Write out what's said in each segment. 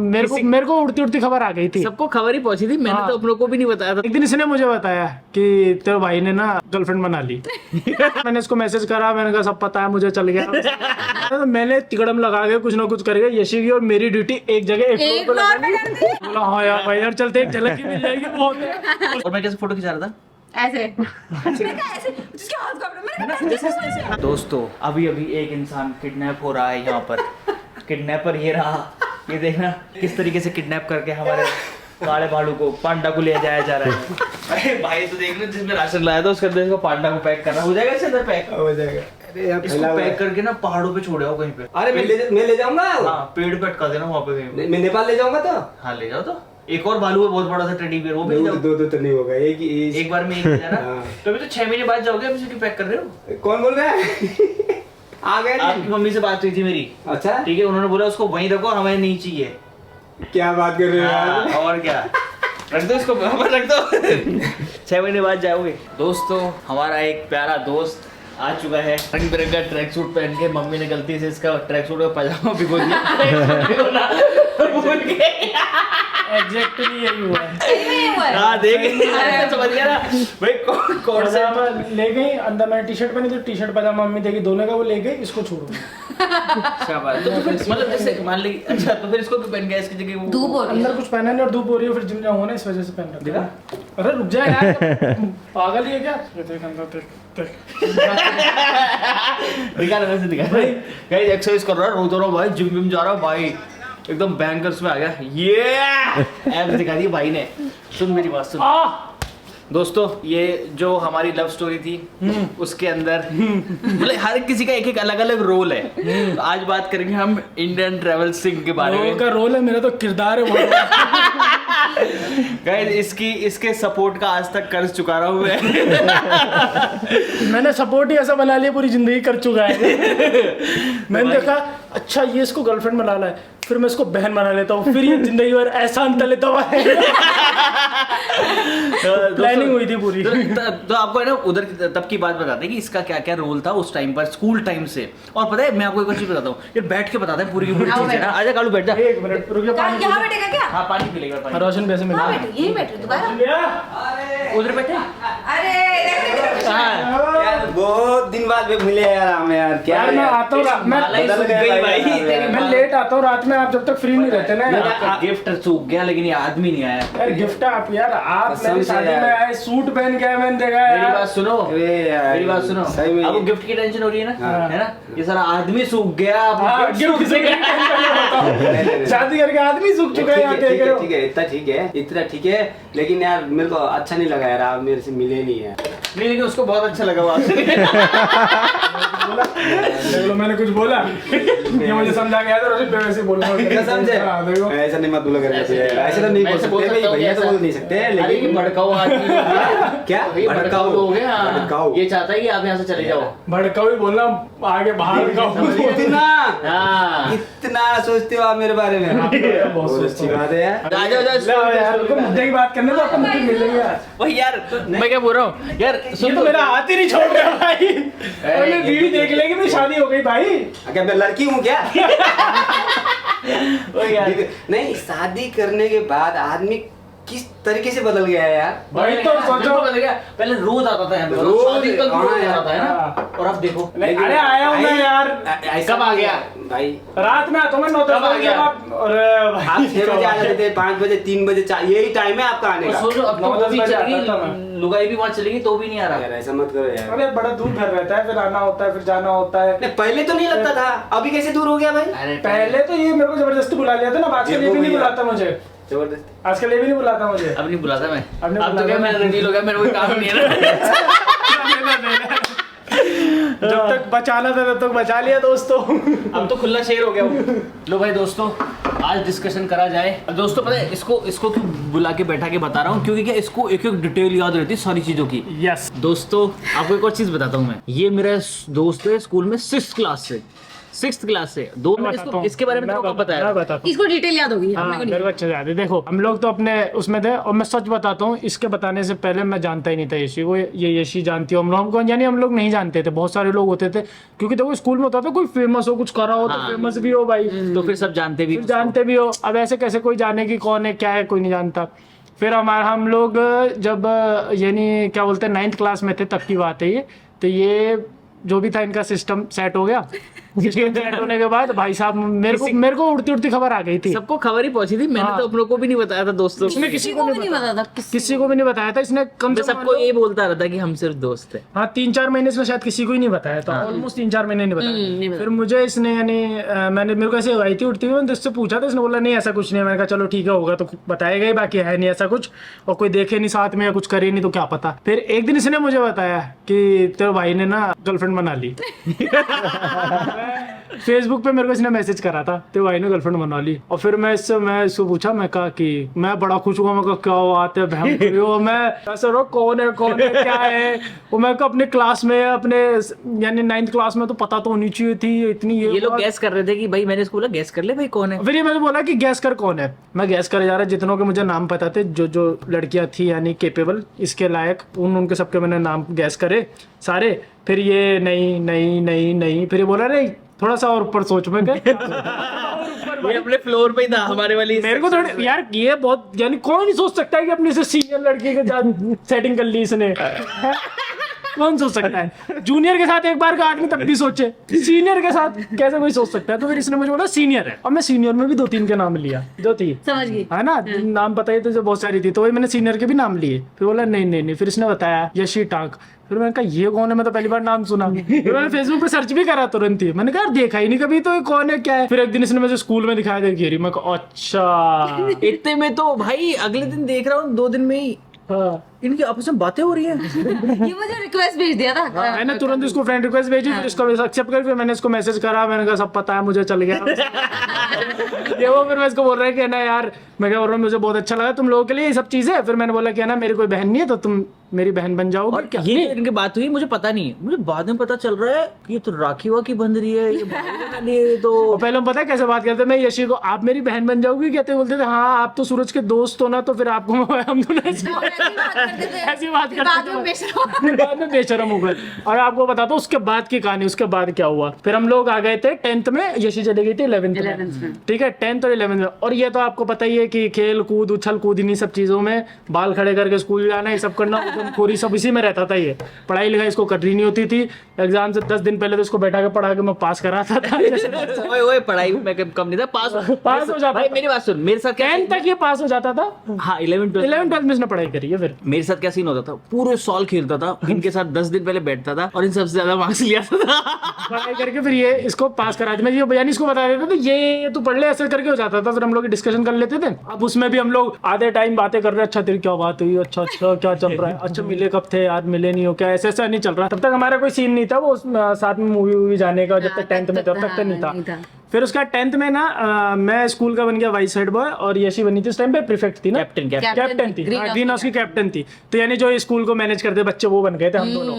मेरे को उड़ती उड़ती खबर आ गई थी, सबको खबर ही पहुंची थी, मैंने तो अपनों को भी नहीं बताया था। एक दिन इसने मुझे बताया कि तेरे भाई ने ना गर्लफ्रेंड बना ली। मैंने इसको मैसेज करा, मैंने कहा सब पता है मुझे, चल गया। तो मैंने तिकड़म लगा के कुछ ना कुछ करके यशी की और मेरी ड्यूटी एक जगह एक फ्लोर पे लगा दी। बोला हाँ यार भाई यार चलते, एक झलक की मिल जाएगी बहुत है। और मैं कैसे फोटो खिंचा रहा था ऐसे जिसके हाथ का दोस्तों, अभी अभी एक इंसान किडनैप हो रहा है यहाँ पर। किडनैपर ये रहा, ये देखना किस तरीके से किडनैप करके हमारे काले भालू को, पांडा को ले जाया जा रहा है। अरे भाई तो देख लो, जिसमें राशन लाया था उसके अंदर इसको पांडा को पैक करना हो जाएगा, इसके अंदर पैक हो जाएगा। अरे यार इसको पैक करके ना पहाड़ों पे छोड़े हो कहीं पे। अरे मैं ले जाऊंगा। हाँ, पेड़ पे अटका देना वहाँ पे कहीं पे। मैं नेपाल ले जाऊंगा तो। हाँ ले जाओ। तो एक और भालू है बहुत बड़ा सा टेडी बियर, वो भी ले जाओ। दो तो नहीं होगा, एक बार में एक ले जाना। हाँ। तो अभी तो 6 महीने बाद जाओगे, अभी से पैक कर रहे हो। कौन बोल रहा है? आ गए आपकी मम्मी से बात हुई थी मेरी। अच्छा ठीक है, उन्होंने बोला उसको वहीं रखो, हमें नहीं चाहिए। क्या बात कर रहे हो यार? हाँ, और क्या, रख दो इसको, रख दो। 6 महीने बाद जाओगे। दोस्तों, हमारा एक प्यारा दोस्त आ चुका है, रंग बिरंगा ट्रैक सूट पहन के। मम्मी ने गलती से इसका ट्रैक सूट का पजामा भिगो दिया। एग्जैक्टली यही हुआ है। हाँ देख, समझ गया ना भाई, कौन से पजामा ले गई, अंदर मैंने टी शर्ट पहनी थी, टी शर्ट पजामा मम्मी देगी, दोनों का वो ले गई, इसको छोड़ो। शाबाश। तो फिर मतलब जैसे मान ली, अच्छा तो फिर इसको क्यों पहन गया, इसकी जगह वो धूप हो रही है। अंदर कुछ पहना नहीं और धूप हो रही है, फिर जिम जाऊंगा ना इस वजह से पहन रखा है। अरे रुक जा यार, पागल ही है क्या? ये देख अंदर, देख दिखा रहा है, दिखा गाइस एक्सरसाइज कर रहा है, रोज भाई जिम विम जा रहा है भाई, एकदम बैंकर्स में आ गया। ये एब्स दिखा दी भाई ने। सुन मेरी बात सुन दोस्तों, ये जो हमारी लव स्टोरी थी उसके अंदर मतलब हर किसी का एक एक अलग अलग रोल है। तो आज बात करेंगे हम इंडियन ट्रैवल सिंह के बारे में। रोल का रोल है, मेरा तो किरदार है। गाइस इसके सपोर्ट का आज तक कर्ज चुका रहा हूँ मैं। मैंने सपोर्ट ही ऐसा बना लिया, पूरी जिंदगी कर चुका है। मैंने देखा अच्छा ये इसको गर्लफ्रेंड बना ला है, फिर मैं इसको बहन बना लेता हूँ, फिर ये जिंदगी भर एहसान तले तो प्लानिंग हुई थी पूरी। तो आपको है ना उधर तब की बात बताते हैं कि इसका क्या क्या रोल था उस टाइम पर, स्कूल टाइम से। और पता है मैं आपको एक और चीज बताता हूँ, ये बैठ के बताते हैं पूरी की पूरी चीज है ना। आजा कालू बैठ जा, एक मिनट रुक जा, पानी यहाँ बैठेगा क्या? हाँ पानी पी लेगा, पानी। रोशन कैसे मिला? हाँ बैठो, यही बैठो दोबारा। उधर बैठे। अरे यार बहुत दिन बाद भी मिले यार हम यार। क्या यार मैं आता हूँ, मैं लेट आता हूँ रात में, आप जब तक फ्री नहीं रहते ना। गिफ्ट सूख गया लेकिन ये आदमी नहीं आया। यार गिफ्ट आप यार, आप मेरी शादी में आए, सूट पहन के मैंने देखा मेरी बात सुनो, मेरी बात सुनो। सही में आपको गिफ्ट की टेंशन हो रही है ना, है ना? ये सारा आदमी सूख गया, शादी करके आदमी सूख चुका है। ठीक है, इतना ठीक है, लेकिन यार मेरे को अच्छा नहीं लगा यार, आप मेरे से मिले नहीं है। नहीं लेकिन उसको बहुत अच्छा लगा वहाँ से। मैंने कुछ बोला, ये मुझे समझा गया था, वैसे बोल रहा हूँ। समझे? ऐसा नहीं मत बोला करना चाहिए, ऐसे तो नहीं बोल सकते भाई, भैया तो बोल नहीं सकते, लेकिन भड़काऊ आदमी क्या भड़काऊ लोग हैं। भड़काऊ। ये चाहता है कि आप यहाँ से चले जाओ। भड़काऊ ही बोलना, आगे बाहर इतना सोचते हो आप मेरे बारे में, बहुत अच्छी बात है यार। मुद्दे की बात करने तो अपन मिल लेंगे यार। वही यार, मैं क्या बोल रहा हूँ यार, ये तो मेरा हाथ ही नहीं छोड़ रहा भाई। और मैं वीडियो देख लेगी, मेरी शादी हो गई भाई। क्या मैं लड़की हूँ क्या? यार नहीं, शादी करने के बाद आदमी किस तरीके से बदल गया है यार। भाई तो सोचो, पहले रोज आता था यहाँ पे, रोज शादी कल रोज हाँ आता है ना। और अब देखो, अरे आया हूँ मैं यार। कब आ गया भाई? रात में आता हूँ मैं 9 बजे। आप 6 बजे आ जाते थे, 5 बजे, 3 बजे, यही टाइम है आपका आने का। सोचो अब तो वो भी चलेगी, लुगाई भी वहाँ चलेगी तो भी नहीं आ रहा। यार ऐसा मत करो यार। अरे बड़ा दूर घर रहता है, फिर आना होता है, फिर जाना होता है। नहीं पहले तो नहीं लगता था, अभी कैसे दूर हो गया भाई? अरे पहले तो ये मेरे को जबरदस्ती बुला लिया था ना, आज के लिए भी नहीं बुलाता मुझे। जबरदस्ती आज के लिए भी नहीं बुलाता मुझे। अब नहीं बुलाता मैं, अब नहीं अब तो क्या मैं रंगील हो गया, मेरा कोई काम नहीं है ना। जब तक बचाना था तब तक बचा लिया दोस्तों। अब तो खुला शेर हो गया वो। लो भाई दोस्तों, आज डिस्कशन करा जाए। दोस्तों पता है इसको क्यों बुला के बैठा के बता रहा हूँ, क्योंकि क्या इसको एक एक डिटेल याद रहती है सारी चीजों की। यस दोस्तों आपको एक और चीज बताता हूँ मैं, ये मेरा दोस्त है स्कूल में 6th क्लास से, 6th क्लास से 2 मिनट बताता हूँ। इसके बारे में तो कब बताया? मैं बताता हूँ। इसको डिटेल याद होगी हाँ, अपने को मेरे नहीं। को अच्छे से याद है। देखो हम लोग तो अपने उसमें थे और मैं सच बताता हूँ, इसके बताने से पहले मैं जानता ही नहीं था यशी को, ये यशी जानती हो हम लोग, हमको यानी हम लोग नहीं जानते थे, बहुत सारे लोग होते थे क्योंकि देखो स्कूल में होता था कोई फेमस हो, कुछ करा हो तो हाँ। फेमस भी हो भाई, तो फिर सब जानते भी फिर जानते भी हो। अब ऐसे कैसे कोई जाने की कौन है क्या है, कोई नहीं जानता। फिर हम लोग जब यानी क्या बोलते हैं 9th क्लास में थे तब की बात है ये, तो ये जो भी था इनका सिस्टम सेट हो गया। सिस्टम सेट होने के बाद भाई साहब मेरे को उड़ती उड़ती खबर आ गई थी। सबको खबर ही पहुंची थी, मैंने हाँ। तो अपनों को भी नहीं बताया था दोस्तों को। इसने किसी को नहीं पता था किसी को भी नहीं बताया था इसने, कम मैं से कम सबको ये बोलता रहता कि हम सिर्फ दोस्त हैं। हाँ 3-4 महीने इसने शायद किसी को ही नहीं बताया था, ऑलमोस्ट 3-4 महीने नहीं बताया। फिर मुझे इसने यानी मैंने मेरे को ऐसे आई थी उड़ती हुई, मैंने इससे पूछा था, इसने बोला नहीं ऐसा कुछ नहीं है। मैंने कहा चलो ठीक है होगा तो बताएगा ही, बाकी है नहीं ऐसा कुछ, और कोई देखे नहीं साथ में या कुछ करे नहीं तो क्या पता। फिर एक दिन इसने मुझे बताया कि तेरे भाई ने ना गर्लफ्रेंड बना ली। फेसबुक पे मेरे को इसने मैसेज करा था तेरे भाई ने गर्लफ्रेंड बना ली, और फिर मैं इसको पूछा, मैं कहा कि मैं बड़ा खुश हुआ, मैं कहा क्या बात है बहन पूरी हो, मैं ऐसा रो कौन है क्या है वो, मैं कहा अपने क्लास में अपने यानी 9th क्लास में तो पता तो होनी चाहिए थी इतनी। ये लोग गैस कर रहे थे कि भाई, मैंने इसको बोला गैस कर ले भाई कौन है। फिर ये मैंने बोला कि गैस कर कौन है, मैं गैस करे जा रहा, जितनों के मुझे नाम पता थे, जो लड़कियां थी यानी केपेबल इसके लायक, उनके सबके मैंने नाम गैस करे सारे। फिर ये नहीं, फिर ये बोला नहीं थोड़ा सा और ऊपर सोच में गए। ये अपने फ्लोर पे ही था हमारे वाली। मेरे को थोड़ी यार ये बहुत यानी कौन नहीं सोच सकता है कि अपने से सीनियर लड़की के साथ सेटिंग कर ली इसने। कौन सोच सकता है? जूनियर के साथ एक बार का आदमी तब भी सोचे, सीनियर के साथ कैसे कोई सोच सकता है? तो फिर इसने मुझे बोला सीनियर है, और मैं सीनियर में भी 2-3 के नाम लिया, जो थी समझ गई है ना, नाम पता ही तो जो बहुत सारी थी, तो वही मैंने सीनियर के भी नाम लिए। फिर बोला नहीं। फिर इसने बताया यशी टांक। फिर मैंने कहा ये कौन है, मैं तो पहली बार नाम सुना। फिर मैंने फेसबुक पे सर्च भी करा तुरंत ही, मैंने कहा यार देखा ही नहीं कभी तो ये कौन है क्या है। फिर एक दिन इसने मुझे स्कूल में दिखाया था घेरी, मैं कहा अच्छा। इतने में तो भाई अगले दिन देख रहा हूँ 2 दिन में ही हाँ इनकी आपस में बातें हो रही है। ये मुझे रिक्वेस्ट भेज दिया था। मैंने तुरंत इसको फ्रेंड रिक्वेस्ट भेजी, फिर इसको एक्सेप्ट कर, फिर मैंने इसको मैसेज करा, मैंने कहा सब पता है मुझे, चल गया। ये वो फिर मैं इसको बोल रहा है कि ना यार, मैं क्या बोल रहा हूँ मुझे बहुत अच्छा लगा तुम लोगों के लिए ये सब चीजें। फिर मैंने बोला कि ना मेरी कोई बहन नहीं है तो तुम मेरी बहन बन जाओगे और क्या? ये इनकी बात हुई मुझे पता नहीं, मुझे बाद में पता चल रहा है कि ये तो राखी वाकी बंध रही है, ये भाई बना लिए तो। और पहले हम पता है कैसे बात करते, मैं यशी को आप मेरी बहन बन जाओगी कहते, बोलते थे हाँ आप तो सूरज के दोस्त हो ना, तो फिर आपको हम दोनों ऐसी बात बाद में बेशरम। बाद में बेशरम हो गए। और आपको बताता हूँ उसके बाद की कहानी, उसके बाद क्या हुआ। फिर हम लोग आ गए थे 10th में, यशी चली गई थी 11th में, ठीक है 10th और 11th में। और ये तो आपको पता ही है कि खेल कूद उछल कूद इन्हीं सब चीजों में, बाल खड़े करके स्कूल जाना, ये सब करना, पूरी सब इसी में रहता था। ये पढ़ाई लिखाई इसको करनी नहीं होती थी, एग्जाम से 10 दिन पहले तो इसको बैठा के पढ़ा के मैं पास कराता था। ओए पढ़ाई में कम नहीं था, पास हो जाता भाई। मेरी बात सुन, मेरे साथ क्या 10th तक ये पास हो जाता था। हाँ 11th में इसने पढ़ाई करी है। फिर मेरे साथ क्या सीन होता था, पूरे साल खेलता था, इनके साथ 10 दिन पहले बैठता था और इन सबसे ज्यादा मार्क्स लिया था। पढ़ाई करके फिर ये इसको पास करा दी। मैं ये यानी इसको बता देता था ये तू पढ़ ले, ऐसे करके हो जाता था। फिर हम लोग डिस्कशन कर लेते थे। अब उसमें भी हम लोग आधे टाइम बातें कर रहे, अच्छा तेरी क्या बात हुई, अच्छा क्या चल रहा है, अच्छा मिले कब थे यार, मिले नहीं हो क्या, ऐसा नहीं चल रहा। तब तक हमारा कोई सीन नहीं था वो साथ में मूवी जाने का, जब तक 10th में तब तक तो नहीं था। फिर उसका 10th में ना मैं स्कूल का बन गया वाइस हेड बॉय, और यशी बनी थी उस टाइम पे प्रीफेक्ट थी ना, कैप्टन थी, ग्रीन हाउस की कैप्टन थी। तो यानी जो स्कूल को मैनेज करते बच्चे वो बन गए थे हम दोनों।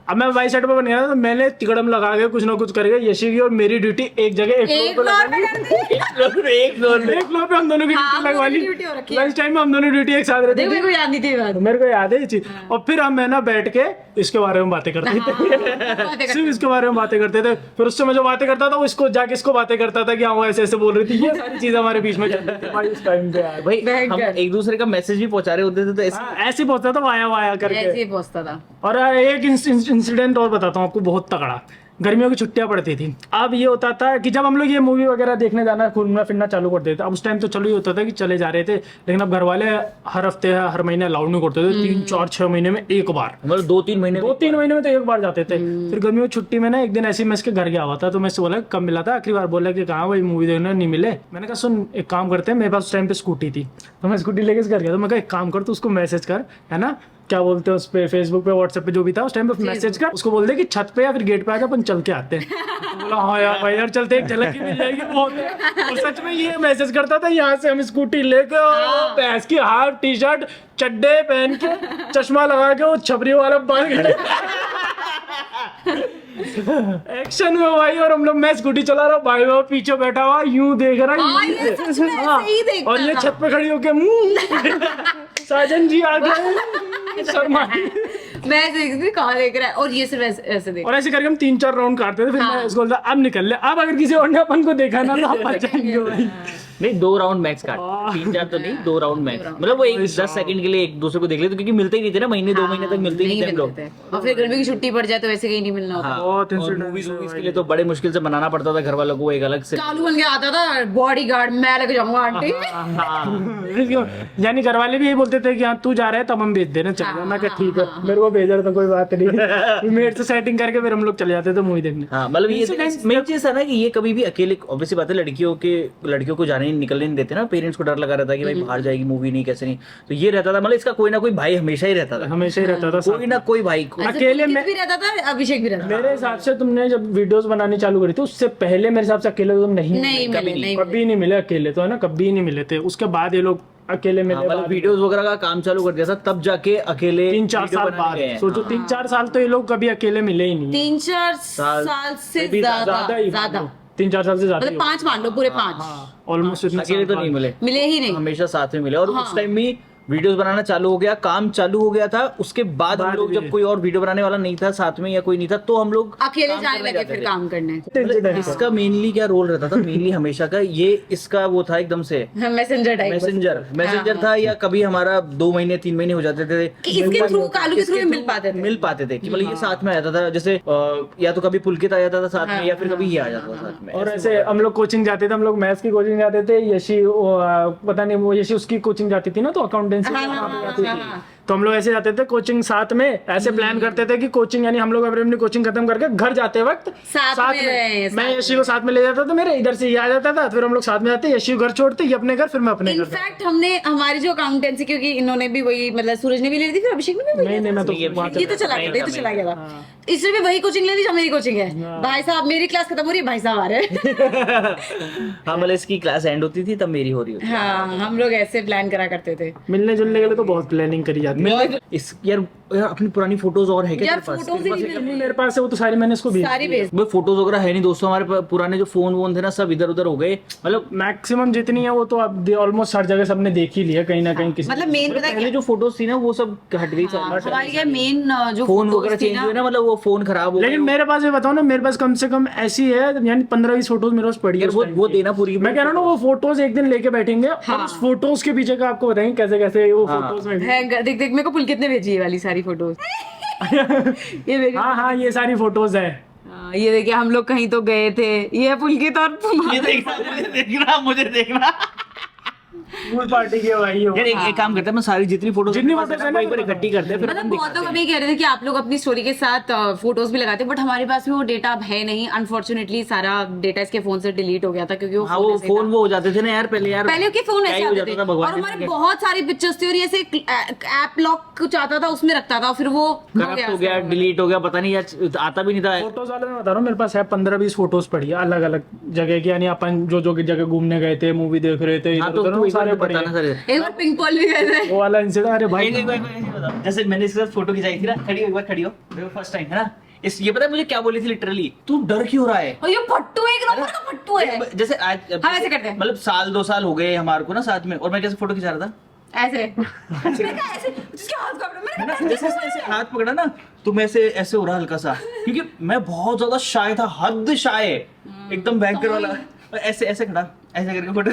अब मैं वाइस हेड बॉय बन गया था, तो मैंने तिकड़म लगा के कुछ ना कुछ करके यशी की और मेरी ड्यूटी एक जगह एक फ्लोर पे हम दोनों की ड्यूटी लगवा ली। लंच टाइम में हम दोनों ड्यूटी एक साथ रहती थी। मेरे को याद नहीं थी बात। मेरे को याद है ये चीज। और फिर हम है ना बैठ के इसके बारे में बातें करते थे, सिर्फ इसके बारे में बातें करते थे। फिर उससे मैं जो बातें करता था वो इसको जाके इसको बातें करता था कि हाँ वो ऐसे ऐसे बोल रही थी। ये सारी चीजें हमारे बीच में चलती थी भाई उस टाइम पे यार। भाई हम एक दूसरे का मैसेज भी पहुंचा रहे होते थे, तो ऐसे ही पहुंचता था वाया वाया ऐसे करके। ही पहुंचता था। और एक इंसिडेंट और बताता हूँ आपको, बहुत तगड़ा। गर्मियों की छुट्टियां पड़ती थी। अब ये होता था कि जब हम लोग ये मूवी वगैरह देखने जाना घूमना फिरना चालू कर देते थे। अब उस टाइम तो चलो ये होता था कि चले जा रहे थे, लेकिन अब घर वाले हर हफ्ते हर महीने अलाउड नहीं करते थे। 3, 4, 6 महीने में एक बार, मतलब 2-3 महीने 2-3 महीने में तो एक बार जाते थे। फिर गर्मियों की छुट्टी में ना एक दिन ऐसे ही मैं इसके घर गया हुआ था, तो मैं इससे बोला कब मिला था आखिरी बार, बोला कि कहाँ वही मूवी देखने नहीं मिले। मैंने कहा सुन एक काम करते हैं, मेरे पास उस टाइम पे स्कूटी थी, तो मैं स्कूटी लेके घर गया। तो मैं कहा एक काम कर, तो उसको मैसेज कर, है ना क्या बोलते हैं उस पे, फेसबुक पे व्हाट्सएप पे जो भी था उस टाइम पे मैसेज कर, उसको बोल दे कि छत पे या फिर गेट पे आके अपन चल के आते हैं। तो बोला हाँ यार भाई यार चलते, एक झलक की मिल जाएगी बहुत है। और सच में ये मैसेज करता था, यहाँ से हम स्कूटी लेके भैंस की हाफ टी शर्ट चड्डे पहन के चश्मा लगा के वो छपरी वाला बाल एक्शन में भाई, और हम लोग, मैं स्कूटी चला रहा हूँ, भाई वो पीछे बैठा हुआ यूं देख रहा हाँ, है, ये सच में ऐसे ही देखता और ये था। छत पे खड़ी होके साजन जी आ गए शर्मा। मैं ऐसे देखती थी, कहाँ देख रहा है, और ये सिर्फ ऐसे ऐसे देख। और ऐसे करके हम 3-4 राउंड काटते थे, फिर मैं इसको बोलता अब निकल ले, अब अगर किसी और ने अपन को देखा ना तो आप बच जाएंगे भाई। नहीं 2 राउंड मैक्स काट, 3-4 तो नहीं, 2 राउंड मैक्स, मतलब वो 10 सेकंड के लिए एक दूसरे को देख लेते, क्योंकि मिलते ही नहीं थे ना, महीने 2 महीने तक मिलते ही नहीं थे हम लोग। और फिर गर्मी की छुट्टी पड़ जाए तो वैसे कहीं नहीं मिलना होता। हाँ, बहुत और incident मूवीज है के लिए तो बड़े मुश्किल से बनाना पड़ता था घर वालों को एक अलग से। चालू बन के आता था बॉडीगार्ड, मैं लेके जाऊंगा आंटी। यानी घर वाले भी यही बोलते थे कि हाँ तू जा रहा है तब हम भेज देना चलेगा। मैं कहा ठीक है, मेरे को भेजा तो कोई बात नहीं। मेरे से सेटिंग करके फिर हम लोग चले जाते थे मूवी देखने। हाँ, मतलब ये मेन चीज है ना कि ये कभी भी अकेले, ऑब्वियसली बात है, लड़कियों को जाने निकलने नहीं देते ना, पेरेंट्स को डर लगा रहता है कि भाई बाहर जाएगी मूवी नहीं, कैसे नहीं, तो ये रहता था, मतलब इसका कोई ना कोई भाई हमेशा ही रहता था, हमेशा ही रहता था साथ कोई ना कोई भाई को। अकेले में। भी रहता था, अभिषेक भी रहता था। मेरे हिसाब से तुमने जब वीडियोस बनानी चालू करी थी उससे पहले मेरे हिसाब से अकेले तुम नहीं नहीं मिले, नहीं कभी नहीं मिले अकेले, तो है ना, कभी नहीं मिले थे। उसके बाद ये लोग अकेले मिले, मतलब वीडियोस वगैरह का काम चालू कर दिया था, तब जाके अकेले 3-4 वीडियो साल बनाने बाद गए हैं। सोचो, 3-4 साल तो ये लोग कभी अकेले मिले ही नहीं। 3-4 साल से ज्यादा, 3-4 साल से ज्यादा मतलब 5 मान लो, पूरे 5 ऑलमोस्ट इतने अकेले तो नहीं मिले, मिले ही नहीं। हमेशा साथ में मिले। और उस टाइम भी वीडियोस बनाना चालू हो गया, काम चालू हो गया था, उसके बाद हम लोग जब कोई और वीडियो बनाने वाला नहीं था साथ में या कोई नहीं था, तो हम लोग अकेले काम जाने करने लगे जाते फिर थे। काम करने। मतलब इसका मेनली क्या रोल रहता था, मेनली हमेशा का ये इसका वो था एकदम से मैसेंजर टाइप मैसेंजर था, या कभी हमारा 2 महीने 3 महीने हो जाते थे कि इसके थ्रू, कालू के थ्रू मिल पाते थे। कि मतलब ये साथ में आ जाता था, जैसे या तो कभी पुलकित आ जाता था साथ में, या फिर कभी ये आ जाता था साथ में। और ऐसे हम लोग कोचिंग जाते थे, हम लोग मैथ्स की कोचिंग जाते थे, यशी पता नहीं वो यशी उसकी कोचिंग जाती थी ना, तो अकाउंटेंसी तो हम लोग ऐसे जाते थे कोचिंग साथ में, ऐसे प्लान करते थे कि कोचिंग, यानी हम लोग अपनी कोचिंग खत्म करके घर जाते वक्त साथ में मैं यशी को साथ में ले जाता था, मेरे इधर से ये आ जाता था, फिर हम लोग साथ में जाते, यशी को घर छोड़ते, ये अपने घर, फिर मैं अपने घर। इनफैक्ट हमने हमारी जो अकाउंटेंसी, क्योंकि इन्होंने भी वही, मतलब सूरज ने भी ले ली थी, फिर अभिषेक ने भी नहीं मैं तो ये तो चला गया, ये तो चला गया था। इसने भी वही कोचिंग ले ली जो मेरी कोचिंग है। भाई साहब मेरी क्लास खत्म हो रही है, भाई साहब आ रहे हैं। हाँ, मतलब इसकी क्लास एंड होती थी तब मेरी हो रही होती। हाँ, हम लोग ऐसे प्लान करा करते थे। मिलने जुलने के लिए तो बहुत प्लानिंग करी जाती है। इस यार अपनी पुरानी फोटोज और है क्या यार तेरे पास? फोटोज ही नहीं मेरे पास है, वो तो सारी मैंने इसको भेज सारी भेज। वो फोटोज वगैरह है नहीं दोस्तों, हमारे पुराने जो फोन वोन थे ना सब इधर उधर हो गए, मतलब मैक्सिमम जितनी है वो तो अब ऑलमोस्ट हर जगह सबने देख ही लिया कहीं ना कहीं किसी। मतलब मेन पता है पहले जो फोटोज थी ना वो सब हट गई, हमारी क्या मेन जो फोन photos वगैरह थी चेंज ना, हुए ना, मतलब वो फोन खराब हो लेकिन मेरे पास ये बताओ ना, मेरे पास कम से कम ऐसी है यानी 15-20 फोटोज मेरे पास पड़ी है यार उस time वो की। देना पूरी। मैं कह रहा हूँ ना, वो फोटोज एक दिन लेके बैठेंगे और उस फोटोज के पीछे का आपको बताएंगे कैसे कैसे वो फोटोज में। है, देख देख मेरे को पुलकित ने भेजी ये वाली सारी फोटोज। ये मेरी, हाँ ये सारी फोटोज है। ये देखिए हम लोग कहीं तो गए थे, ये पुलकित और ये देखना मुझे देखना पूल पार्टी के भाई हो। यार एक काम करते हैं, मैं सारी जितनी फोटो जितनी photos है ना, एक बार इकट्ठी करते हैं, फिर मतलब अपन बहुत लोग अभी कह रहे थे कि आप लोग अपनी स्टोरी के साथ फोटोज भी लगाते हैं, बट हमारे पास में वो डेटा अब है नहीं। अनफॉर्चुनेटली सारा डेटा इसके फोन से डिलीट हो गया था, क्योंकि हाँ वो फोन वो हो जाते थे ना यार पहले, यार पहले के फोन क्या ही ऐसे हो आते जाता थे, था, और भगवान हमारे जाने बहुत सारी पिक्चर्स थी, और ये ऐसे ऐप लॉक कुछ आता था उसमें रखता था, फिर वो करप्ट हो गया, डिलीट हो गया, पता नहीं यार आता भी नहीं था। फोटोज वाले में बता रहा हूँ, मेरे पास है 15-20 फोटोज पड़ी है अलग अलग जगह की, यानी अपन जो जो जगह घूमने गए थे, मूवी देख रहे थे, हाँ इधर तो उधर, तू वो एक बार सारे पड़े बताना हैं। सर। एक बार पिंक पॉल भी गए थे। वो वाला इंसिडेंट, अरे भाई जैसे मैंने इसके साथ फोटो खिंचाई थी ना, खड़ी हो एक बार, खड़ी हो, फर्स्ट टाइम है ना, इस ये पता है मुझे क्या बोली थी लिटरली, तू डर क्यों रहा है? और ये फट्टू है, एक नंबर का फट्टू है। जैसे आज हम ऐसे करते हैं। मतलब 1-2 साल हो गए हमारे को ना साथ में, और मैं कैसे फोटो खिंचा रहा था ऐसे मैंने कहा ऐसे, जिसके हाथ पकड़ो, मैंने है ना, कहा जैसे ऐसे हाथ पकड़ा ना तो मैं ऐसे हो रहा हल्का सा, क्योंकि मैं बहुत ज्यादा शाय था, हद शाय, एकदम भयंकर वाला, ऐसे ऐसे खड़ा ऐसे करके फोटो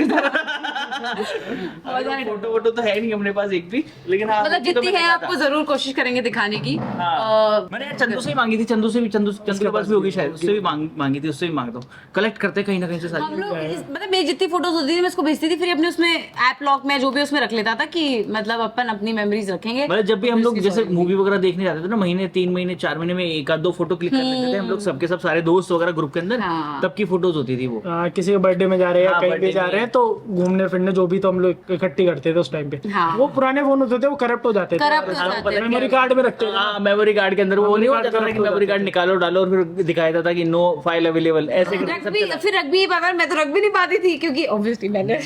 फोटो वोटो तो है नहीं अपने पास एक भी, लेकिन हाँ मतलब तो जितनी मैंने है कहा आपको था। जरूर कोशिश करेंगे दिखाने की। हाँ। मैंने यार चंदू से ही मांगी थी, चंदू के पास भी होगी शायद, उससे भी मांगी थी, उससे भी मांगता हूँ, कलेक्ट करते कहीं ना कहीं से हम सारी। लोग मतलब मेरी जितनी फोटोज होती थी मैं इसको भेजती थी, फिर अपने उसमें ऐप लॉक में जो भी उसमें रख लेता था कि मतलब अपन अपनी मेमोरीज रखेंगे। मतलब जब भी हम लोग जैसे मूवी वगैरह देखने जाते थे ना, महीने 3 महीने 4 महीने में 1-2 फोटो क्लिक कर लेते थे हम लोग, सबके सब सारे दोस्त वगैरह ग्रुप के अंदर, हाँ। तब की फोटोज होती थी वो। किसी के बर्थडे में जा रहे हैं या हाँ, कहीं भी birthday जा में। रहे हैं तो घूमने फिरने जो भी, तो हम लोग इकट्ठी करते थे उस टाइम पे। हाँ। वो पुराने फोन होते थे, वो करप्ट हो जाते थे, करप्ट हो जाते थे। मेमोरी कार्ड में रखते थे। हाँ मेमोरी कार्ड के अंदर वो नहीं होता था कि मेमोरी कार्ड निकालो डालो और फिर दिखाया था कि नो फाइल अवेलेबल, ऐसे करके रख भी, फिर रख भी नहीं पाता, मैं तो रख भी नहीं पाती थी, क्योंकि ऑब्वियसली मैंने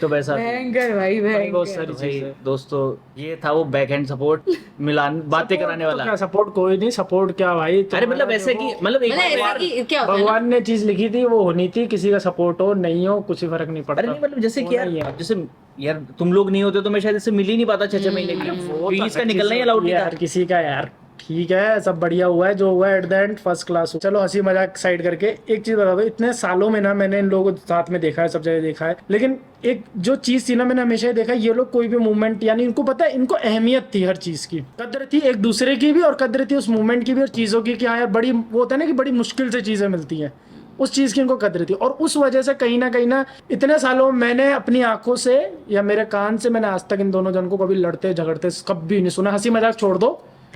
तो वैसा भयंकर भाई भयंकर। बहुत सारी भाई चीजें। दोस्तों ये था वो बैक हैंड सपोर्ट मिलान बातें कराने वाला। क्या सपोर्ट, कोई नहीं सपोर्ट क्या भाई। अरे मतलब ऐसे कि मतलब एक मतलब ऐसा कि क्या होता है ना, भगवान ने चीज लिखी थी वो होनी थी, किसी का सपोर्ट हो नहीं हो कुछ ही फर्क नहीं अरे पड़ता। नहीं मतलब जैसे कि होना ही है। यार जैसे यार तुम लोग नहीं होते तो मैं शायद इससे मिल ही नहीं पाता 6-6 महीने के लिए। वो तो क्योंकि इसका हर निकलना ही चीज़ अलाउड होती नहीं है था। हर किसी का यार। ठीक है सब बढ़िया हुआ है जो हुआ है, at the end first class. चलो हंसी मजाक साइड करके एक चीज बता दो, इतने सालों में ना मैंने इन लोगों को साथ में देखा है, सब जगह देखा है, लेकिन एक जो चीज थी ना मैंने हमेशा ही देखा है, ये लोग कोई भी मूवमेंट यानी इनको पता है, इनको अहमियत थी हर चीज की, कद्र थी एक दूसरे की भी और कद्र थी उस मूवमेंट की भी और चीजों की कि हाँ यार बड़ी वो होता है ना कि बड़ी मुश्किल से चीजें मिलती हैं, उस चीज की इनको कद्र थी। और उस वजह से कहीं ना इतने सालों में मैंने अपनी आंखों से या मेरे कान से मैंने आज तक इन दोनों जन को कभी लड़ते झगड़ते कभी नहीं सुना। हंसी मजाक छोड़ दो,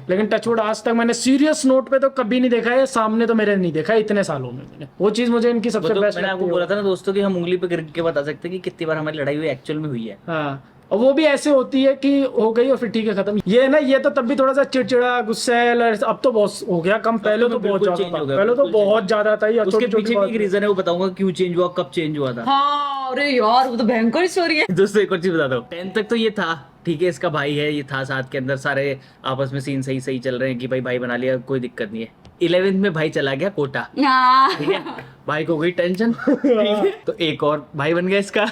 लेकिन टचवुड आज तक मैंने सीरियस नोट पे तो कभी नहीं देखा है, सामने तो मेरे नहीं देखा है इतने सालों में मैंने। वो चीज मुझे इनकी सबसे तो बेस्ट मैंने आपको लगती बोला है। था ना दोस्तों कि हम उंगली पे गिर के बता सकते हैं कि कितनी बार हमारी लड़ाई हुई एक्चुअल में हुई है। हाँ, और वो भी ऐसे होती है कि हो गई और फिर ठीक है खत्म। ये ना ये तो तब भी थोड़ा सा चिड़चिड़ा गुस्सैल, अब तो बहुत हो गया कम, पहले तो बहुत बिल्कुल ज्यादा change था, हो गया, पहले तो बिल्कुल बहुत ज्यादा था। ये उसके छोटी-छोटी पीछे भी बात एक है। रीजन है, वो बताऊंगा क्यों चेंज हुआ, कब चेंज हुआ था। हाँ अरे यार वो तो भयंकर स्टोरी है। दोस्तों एक और चीज बताता हूँ, 10th तक तो ये था ठीक है, इसका भाई है, ये था साथ के अंदर, सारे आपस में सीन सही सही चल रहे हैं कि भाई बना लिया, कोई दिक्कत नहीं है। 11th में भाई चला गया कोटा, हाँ ठीक है, भाई को गई टेंशन, ठीक है, तो एक और भाई बन गया इसका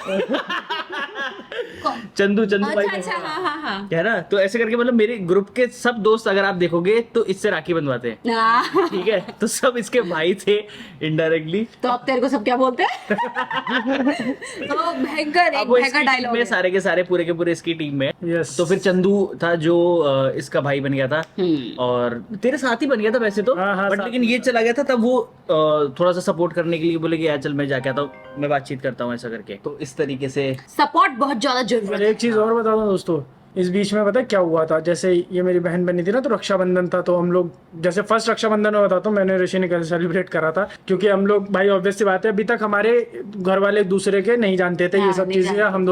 चंदू भाई अच्छा अच्छा हाँ हाँ हाँ है ना। तो ऐसे करके मतलब मेरे ग्रुप के सब दोस्त अगर आप देखोगे तो इससे राखी बंधवाते हैं, हाँ। ठीक है, तो सब इसके भाई थे इनडायरेक्टली। तो अब तेरे को सब क्या बोलते हैं? तो भयंकर एक अब वो भयंकर इसकी टीम डायलॉग में है। सारे के सारे पूरे के पूरे इसकी टीम में। Yes. तो फिर चंदू था जो इसका भाई बन गया था और तेरे साथ ही बन गया था वैसे तो, हाँ, बट साथ लेकिन ये चला गया था तब वो थोड़ा सा सपोर्ट करने के लिए बोले कि यार चल मैं जाके आता हूँ, मैं बातचीत करता हूँ ऐसा करके। तो इस तरीके से सपोर्ट बहुत ज्यादा और जरूरत एक चीज और बता दो दोस्तों, इस बीच में पता है क्या हुआ था, जैसे ये मेरी बहन बनी थी ना तो रक्षाबंधन था, तो हम लोग जैसे फर्स्ट रक्षाबंधन में बताता हूँ मैंने ऋषि ने कैसे सेलिब्रेट करा था, क्योंकि हम लोग भाई ऑब्वियस सी बात है अभी तक हमारे घर वाले एक दूसरे के नहीं जानते थे ये हाँ, सब नहीं चीजें, हम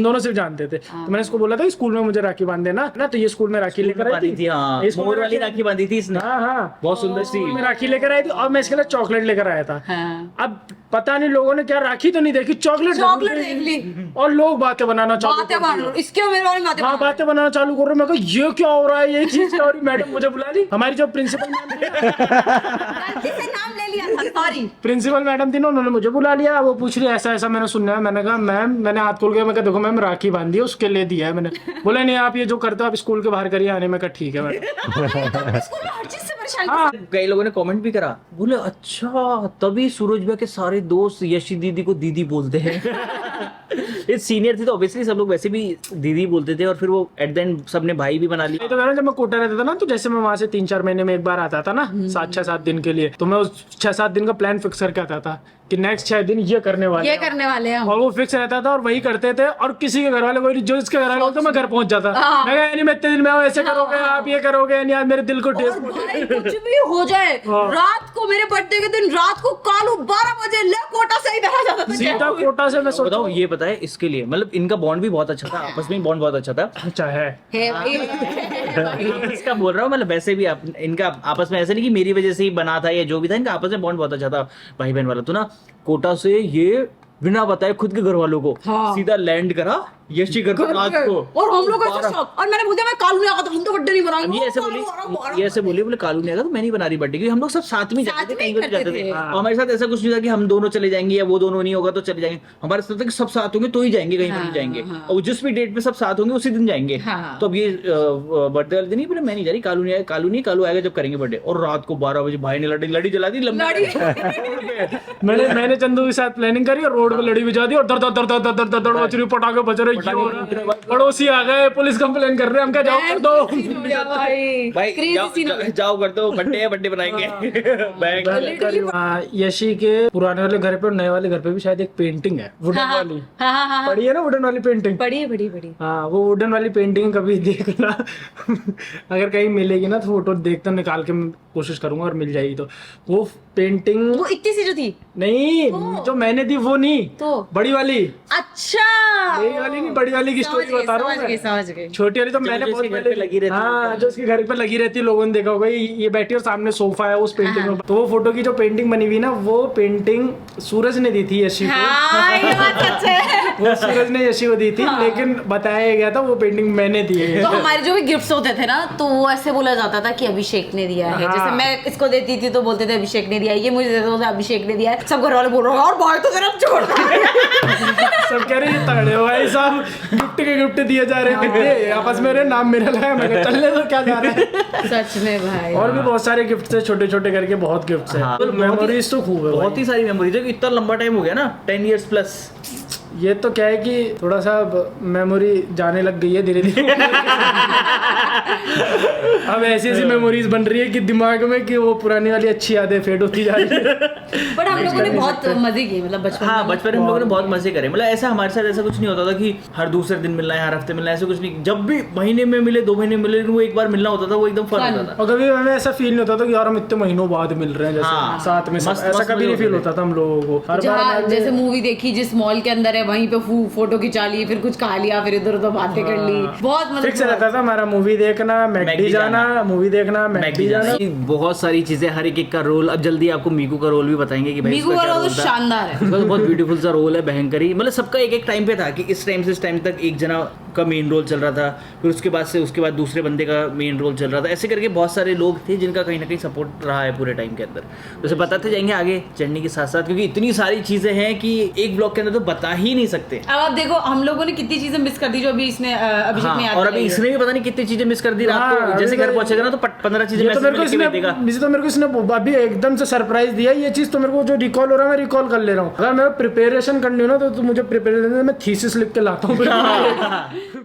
दोनों सिर्फ जानते थे। तो मैंने इसको बोला था कि स्कूल में मुझे राखी बांध देना ना, तो ये स्कूल में राखी लेकर आई बांधी थी, हाँ ये स्कूल मोर में वाली राखी बांधी थी इसने, हाँ हाँ बहुत सुंदर सी। मैं राखी लेकर आई थी और मैं इसके लिए चॉकलेट लेकर आया था। हाँ। अब पता नहीं लोगों ने क्या राखी तो नहीं देखी, चॉकलेट देख ली और लोग बातें बनाना चालू बातें कर दिया। मारो इसके मेरे बारे में बातें हाँ मारो। बातें बनाना चालू कर रहे, मैं कहा ये क्या हो रहा है, ये चीज क्या हो रही, मैडम मुझे बुला ली, हमारी जो प्रिंसिपल मैम थी गलती से नाम ले लिया था सॉरी। प्रिंसिपल मैडम थी ना, उन्होंने मुझे बुला लिया, वो पूछ रही ऐसा ऐसा मैंने सुनना है, मैंने कहा मैम, मैंने हाथ खोल के मैं कहा देखो मैम राखी बांधी है उसके लिए दिया है मैंने, बोले नहीं आप ये जो करते हो आप स्कूल के बाहर करिए आने में, कहा ठीक है मैडम। स्कूल में हर चीज से परेशान हाँ कई लोगों ने कमेंट भी करा, बोले अच्छा तभी सूरज भैया के सारे दोस्त यशी दीदी को दीदी बोलते हैं। ये सीनियर थी तो ऑब्वियसली सब लोग वैसे भी दीदी बोलते थे और फिर वो एट द एंड सबने भाई भी बना लिया। तो कह रहा हूं, जब मैं कोटा रहता था ना तो जैसे मैं वहां से 3-4 महीने में एक बार आता था ना 7-6-7 दिन के लिए, तो मैं उस 6-7 दिन का प्लान फिक्स करके आता था कि नेक्स्ट 6 दिन ये करने वाले ये हैं। करने वाले हैं हम। और वो फिक्स रहता था और वही करते थे, और किसी के घर वाले कोई जो इसके घर वाले बोलते मैं घर पहुंच जाता, हाँ। मैं कहा यानी मैं इतने दिन में आऊं, ऐसे करोगे आप, ये करोगे यानी आज मेरे दिल को ठेस और भाई कुछ भी हो जाए हाँ। रात को मेरे बर्थडे के दिन रात को कालू 12 बजे ले कोटा से ही बैठा जाता था। सीधा कोटा से मैं सोचा बताओ ये पता है इसके लिए मतलब इनका बॉन्ड भी बहुत अच्छा था, आपस में बॉन्ड बहुत अच्छा था। अच्छा है हे भाई इसका बोल रहा हूँ मतलब वैसे भी इनका आपस में ऐसे नहीं कि मेरी वजह से ही बना था या जो भी था, इनका आपस में बॉन्ड बहुत अच्छा था भाई बहन वाला। तो ना कोटा से ये बिना बताए खुद के घर वालों को हाँ। सीधा लैंड करा यशी घर पर रात को, और हम लोग ऐसे शॉक, और मैंने बोला मैं कालू नहीं आगा तो हम तो बर्थडे नहीं बनाएंगे। ये ऐसे बोली बोले कालू नहीं आएगा तो मैं नहीं बना रही बर्थडे, क्योंकि हम लोग सब साथ में जाते थे, साथ में कहीं ही पर करते जाते थे। थे। और हमारे साथ ऐसा कुछ नहीं था कि हम दोनों चले जाएंगे या वो दोनों नहीं होगा तो चले जाएंगे, हमारे साथ था कि सब साथ होंगे तो ही जाएंगे, कहीं पर हाँ, नहीं जाएंगे, हाँ। और जिस भी डेट पे सब साथ होंगे उसी दिन जाएंगे। हाँ। तो अब ये बर्थडे वाले दिन ही बोले मैं नहीं जा रही, कालू नहीं आएगा, कालू आएगा जब करेंगे बर्थडे। और रात को 12 बजे भाई ने लड़ी जला दी लंबी। मैंने चंदू के साथ प्लानिंग करी और रोड पे लड़ी बजा दी और दर दर दर दर दर दर दर बज रही, पटाखे बज रहे, ये हो रहा है। पड़ोसी आ गए, पुलिस कंप्लेन कर रहे हैं, हम क्या जाओ कर दो भाई जाओ कर दो, बर्थडे बनाएंगे। बैग यशी के पुराने वाले घर पे और नए वाले घर पे भी शायद एक पेंटिंग है वुडन वाली, पड़ी है ना वुडन वाली पेंटिंग। बड़ी हाँ वो वुडन वाली पेंटिंग कभी देखना अगर कहीं मिलेगी ना तो फोटो देखता निकाल के मैं कोशिश करूंगा और मिल जाएगी तो। वो पेंटिंग वो इतनी सी जो थी नहीं जो मैंने दी वो नहीं, तो बड़ी वाली, अच्छा मेरी वाली नहीं, बड़ी वाली की स्टोरी बता रहा हूँ मैं। समझ गई। छोटी वाली तो मैंने जो बहुत उसके घर पहले पे लगी रहती है। हाँ, जो उसके घर पे लगी रहती है, लोगों ने देखा होगा, ये बैठी और सामने सोफा है उस पेंटिंग में। तो वो फोटो की जो पेंटिंग बनी हुई ना, वो पेंटिंग सूरज ने दी थी यशी को। हाँ, ये बात सच है। वो सूरज ने यशी को दी थी, लेकिन बताया गया था वो पेंटिंग मैंने दी है। तो हमारे जो भी गिफ्ट्स होते थे ना, तो वो ऐसे बोला जाता था कि अभिषेक ने दिया है। हाँ। जैसे मैं इसको देती थी तो बोलते थे अभिषेक ने दिया है, ये मुझे देते थे अभिषेक ने दिया है। सब घर वाले बोल रहे हैं और भाई तो तेरा छोड़ सब कह रहे हैं तगड़े हो भाई साहब, गिफ्ट के गिफ्ट दिए जा रहे हैं, आपस में मेरे नाम मेरा लगा, मैंने चलने दो क्या जा रहा है। सच में भाई। और भी बहुत सारे गिफ्ट है, छोटे छोटे करके बहुत गिफ्ट है। हाँ। मेमोरीज तो खूब है बहुत भाई। ही सारी मेमोरीज है, इतना लंबा टाइम हो गया ना, 10 years प्लस। ये तो क्या है कि थोड़ा सा मेमोरी जाने लग गई है धीरे धीरे। अब ऐसी ऐसी मेमोरीज बन रही है कि दिमाग में कि वो पुरानी वाली अच्छी यादें फेड होती जा रही है। बट हम लोगों ने बहुत मजे किए, मतलब बचपन हाँ, में। बचपन में हम लोगों ने बहुत मजे करे। मतलब ऐसा हमारे साथ ऐसा कुछ नहीं होता था कि हर दूसरे दिन मिलना है, हर हफ्ते मिलना है, ऐसा कुछ नहीं। जब भी महीने में मिले, 2 महीने में मिले, वो एक बार मिलना होता था, वो एकदम फन Fun। होता था। और कभी हमें ऐसा फील नहीं होता था कि यार हम इतने महीनों बाद मिल रहे हैं जैसे हाँ। साथ में सब। मस्त- ऐसा मस्त कभी नहीं मजे फील होते होता था हम लोगों को। हर बार जहाँ हमारे जैसे मूवी देखी जिस मॉल के अंदर है, वहीं पे फोटो खिंचा ली, फिर कुछ खा लिया, फिर इधर उधर बातें कर ली। बहुत फिक्स मतलब रहता था हमारा, मूवी देखना, मैकडी मैकडी जाना, मूवी देखना, मैकडी मैकडी जाना। बहुत सारी चीजें, हर एक का रोल। अब जल्दी आपको मीकू का रोल भी बताएंगे कि भाई मीकू उसका का क्या रोल रोल था। शानदार है। उसका तो बहुत ब्यूटीफुल सा रोल है, भयंकर ही। मतलब सबका एक एक टाइम पे था कि इस टाइम से इस टाइम तक एक जना का मेन रोल चल रहा था, फिर उसके बाद दूसरे बंदे का मेन रोल चल रहा था। ऐसे करके बहुत सारे लोग थे जिनका कहीं ना कहीं सपोर्ट रहा है पूरे टाइम के अंदर। जैसे बताते जाएंगे आगे चढ़ने के साथ साथ, क्योंकि इतनी सारी चीजें हैं कि एक ब्लॉग के अंदर तो बता ही नहीं सकते। अब आप देखो, हम लोगों ने कितनी चीजें मिस कर दी जो अभी इसने अभिषेक हाँ, ने याद और अभी कराई है। इसने भी पता नहीं कितनी चीजें मिस कर दी रात हाँ, को। जैसे अभी घर तो- पहुंचेगा ना तो 15 चीजें ये तो मेरे को मैसेज में लिख के भेजेगा। इसने तो अभी एकदम से सरप्राइज दिया। ये चीज तो मेरे को जो रिकॉल हो रहा है मैं रिकॉल कर ले रहा हूँ। अगर मैं प्रिपरेशन करनी हो ना तो मुझे प्रिपरेशन में थीसिस लिख के लाता हूँ।